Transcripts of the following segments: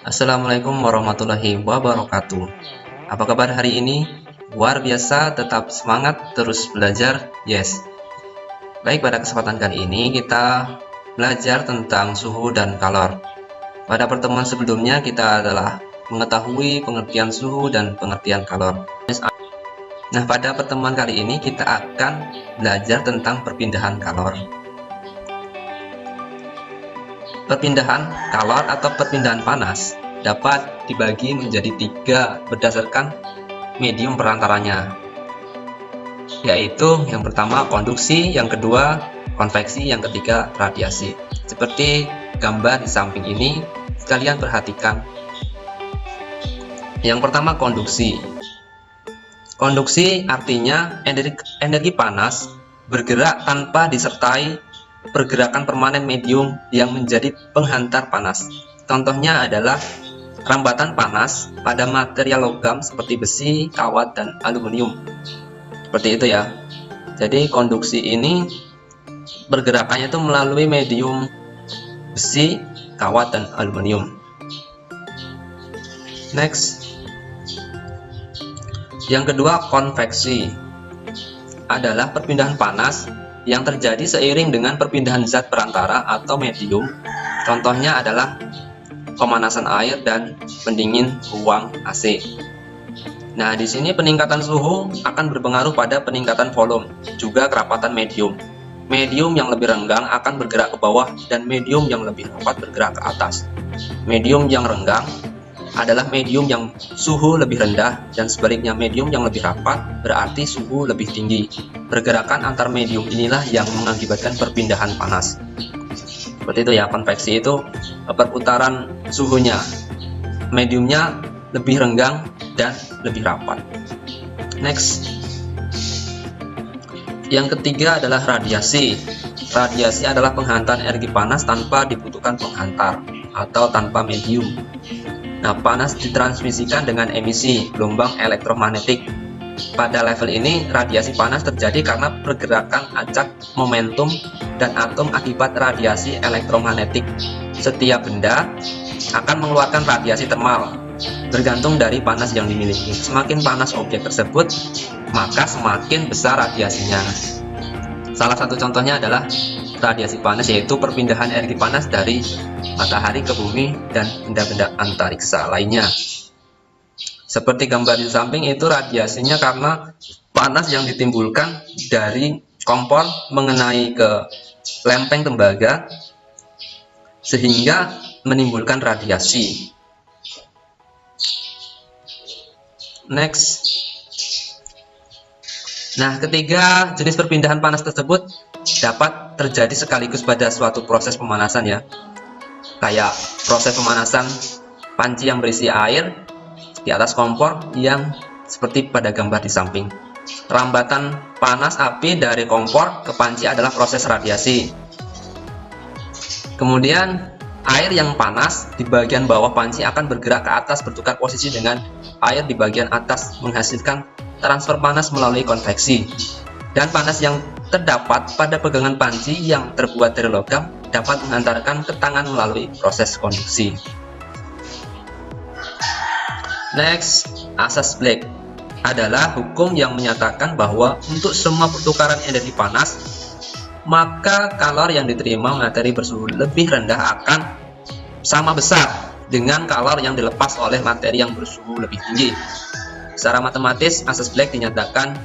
Assalamualaikum warahmatullahi wabarakatuh. Apa kabar hari ini? Luar biasa, tetap semangat, terus belajar. Yes. Baik, pada kesempatan kali ini kita belajar tentang suhu dan kalor. Pada pertemuan sebelumnya kita adalah mengetahui pengertian suhu dan pengertian kalor. Nah, pada pertemuan kali ini kita akan belajar tentang perpindahan kalor. Perpindahan kalor atau perpindahan panas dapat dibagi menjadi 3 berdasarkan medium perantaranya, yaitu yang pertama konduksi, yang kedua konveksi, yang ketiga radiasi. Seperti gambar di samping ini, kalian perhatikan. Yang pertama konduksi. Konduksi artinya energi panas bergerak tanpa disertai pergerakan permanen medium yang menjadi penghantar panas. Contohnya adalah rambatan panas pada material logam seperti besi, kawat, dan aluminium. Seperti itu ya. Jadi konduksi ini pergerakannya itu melalui medium besi, kawat, dan aluminium. Next. Yang kedua, konveksi adalah perpindahan panas yang terjadi seiring dengan perpindahan zat perantara atau medium. Contohnya adalah pemanasan air dan pendingin ruang AC. Nah, di sini peningkatan suhu akan berpengaruh pada peningkatan volume, juga kerapatan medium. Medium yang lebih renggang akan bergerak ke bawah dan medium yang lebih rapat bergerak ke atas. Medium yang renggang adalah medium yang suhu lebih rendah, dan sebaliknya medium yang lebih rapat berarti suhu lebih tinggi. Pergerakan antar medium inilah yang mengakibatkan perpindahan panas. Seperti itu ya, konveksi itu perputaran suhunya, mediumnya lebih renggang dan lebih rapat. Next. Yang ketiga adalah radiasi. Radiasi adalah penghantar energi panas tanpa dibutuhkan penghantar atau tanpa medium. Nah, panas ditransmisikan dengan emisi gelombang elektromagnetik. Pada level ini, radiasi panas terjadi karena pergerakan acak momentum dan atom akibat radiasi elektromagnetik. Setiap benda akan mengeluarkan radiasi termal, bergantung dari panas yang dimiliki. Semakin panas objek tersebut, maka semakin besar radiasinya. Salah satu contohnya adalah radiasi panas, yaitu perpindahan energi panas dari matahari ke bumi dan benda-benda antariksa lainnya. Seperti gambar di samping itu, radiasinya karena panas yang ditimbulkan dari kompor mengenai ke lempeng tembaga sehingga menimbulkan radiasi. Next. Nah, ketiga jenis perpindahan panas tersebut dapat terjadi sekaligus pada suatu proses pemanasan ya. Kayak proses pemanasan panci yang berisi air di atas kompor yang seperti pada gambar di samping. Rambatan panas api dari kompor ke panci adalah proses radiasi. Kemudian air yang panas di bagian bawah panci akan bergerak ke atas bertukar posisi dengan air di bagian atas, menghasilkan transfer panas melalui konveksi. Dan panas yang terdapat pada pegangan panci yang terbuat dari logam dapat mengantarkan ke tangan melalui proses konduksi. Next, asas Blake adalah hukum yang menyatakan bahwa untuk semua pertukaran energi panas, maka kalor yang diterima materi bersuhu lebih rendah akan sama besar dengan kalor yang dilepas oleh materi yang bersuhu lebih tinggi. Secara matematis, asas Blake dinyatakan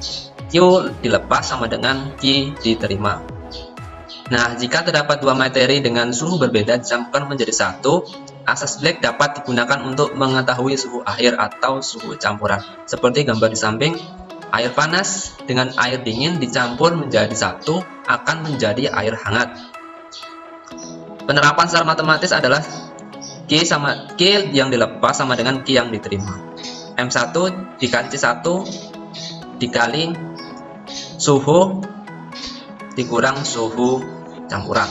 Q dilepas sama dengan Q diterima. Nah, jika terdapat dua materi dengan suhu berbeda dicampurkan menjadi satu, asas Blake dapat digunakan untuk mengetahui suhu akhir atau suhu campuran. Seperti gambar di samping, air panas dengan air dingin dicampur menjadi satu akan menjadi air hangat. Penerapan secara matematis adalah Q yang dilepas sama dengan Q yang diterima. M1 dikali C1 dikali suhu dikurang suhu campuran.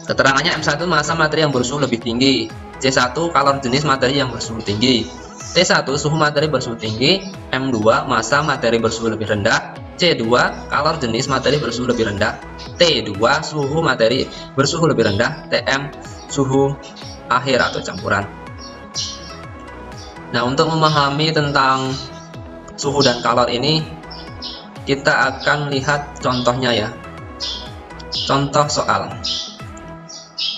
Keterangannya M1 massa materi yang bersuhu lebih tinggi, C1 kalor jenis materi yang bersuhu tinggi, T1 suhu materi bersuhu tinggi, M2 massa materi bersuhu lebih rendah, C2 kalor jenis materi bersuhu lebih rendah, T2 suhu materi bersuhu lebih rendah, Tm suhu akhir atau campuran. Nah, untuk memahami tentang suhu dan kalor ini, kita akan lihat contohnya ya. Contoh soal.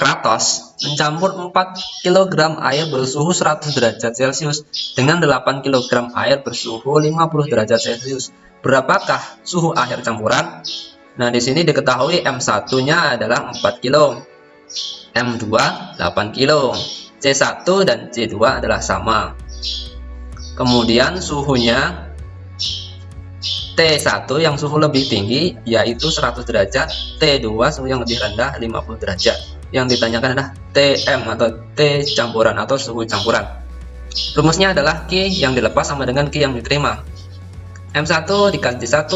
Kratos mencampur 4 kg air bersuhu 100 derajat Celcius dengan 8 kg air bersuhu 50 derajat Celcius. Berapakah suhu akhir campuran? Nah, di sini diketahui M1-nya adalah 4 kg, M2 8 kg, C1 dan C2 adalah sama. Kemudian suhunya T1 yang suhu lebih tinggi yaitu 100 derajat, T2 suhu yang lebih rendah 50 derajat. Yang ditanyakan adalah Tm atau T campuran atau suhu campuran. Rumusnya adalah Q yang dilepas sama dengan Q yang diterima. M1 dikali C1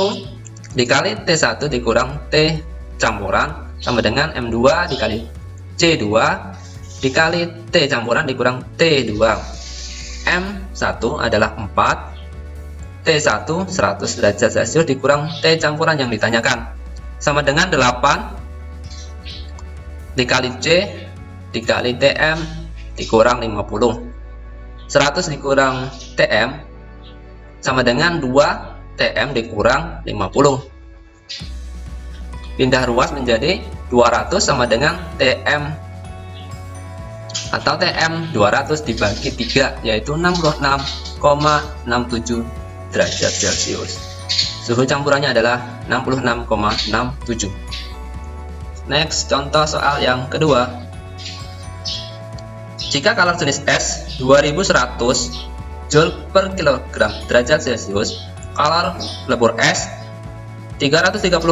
dikali T1 dikurang T campuran sama dengan M2 dikali C2 dikali T campuran dikurang T2. M1 adalah 4, T1 100 derajat Celcius dikurang T campuran yang ditanyakan sama dengan 8 dikali C dikali Tm dikurang 50. 100 dikurang Tm sama dengan 2 Tm dikurang 50. Pindah ruas menjadi 200 sama dengan Tm atau Tm 200 dibagi 3 yaitu 66,67 derajat Celcius. Suhu campurannya adalah 66,67. Next, contoh soal yang kedua. Jika kalor jenis S 2100 Joule per kilogram derajat Celcius, kalor lebur S 336.000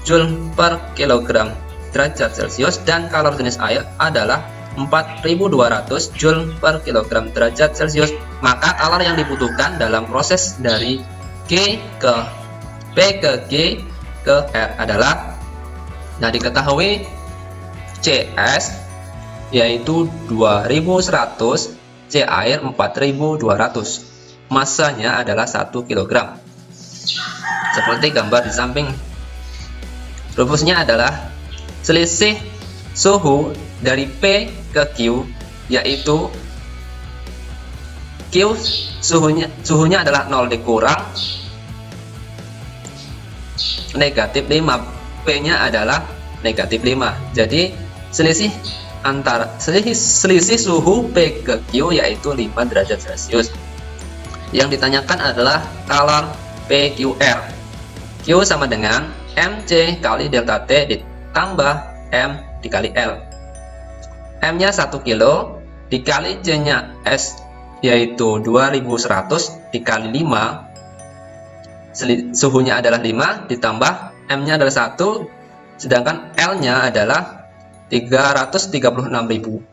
Joule per kilogram derajat Celcius, dan kalor jenis air adalah 4.200 Joule per kilogram derajat Celcius, maka kalor yang dibutuhkan dalam proses dari G ke P ke G ke R adalah, nah diketahui CS yaitu 2100, C air 4200, masanya adalah 1 kg. Seperti gambar di samping. Rumusnya adalah selisih suhu dari P ke Q yaitu Q suhunya adalah 0 dikurang negatif 5, P nya adalah negatif 5. Jadi selisih suhu P ke Q yaitu 5 derajat Celcius. Yang ditanyakan adalah kalor PQR. Q sama dengan MC kali delta T ditambah M dikali L. M nya 1 kilo dikali C nya S yaitu 2100 dikali 5, suhunya adalah 5 ditambah M nya adalah 1, sedangkan L nya adalah 336.000.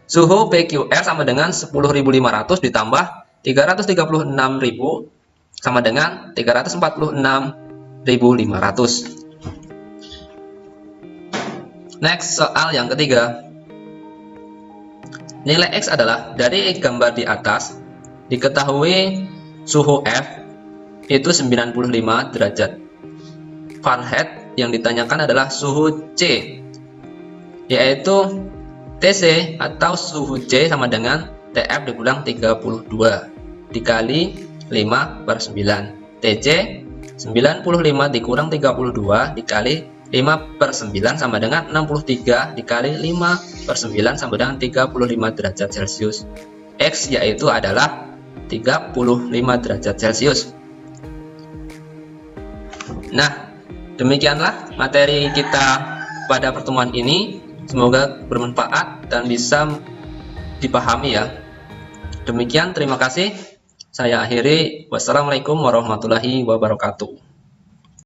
Suhu PQR sama dengan 10.500 ditambah 336.000 sama dengan 346.500. Next, soal yang ketiga. Nilai X adalah, dari gambar di atas diketahui suhu F itu 95 derajat Fahrenheit. Yang ditanyakan adalah suhu C yaitu TC atau suhu C sama dengan TF dikurang 32 dikali 5/9. TC 95 dikurang 32 dikali 5/9 sama dengan 63 dikali 5/9 sama dengan 35 derajat Celcius. X yaitu adalah 35 derajat Celcius. Nah, demikianlah materi kita pada pertemuan ini. Semoga bermanfaat dan bisa dipahami ya. Demikian, terima kasih. Saya akhiri. Wassalamualaikum warahmatullahi wabarakatuh.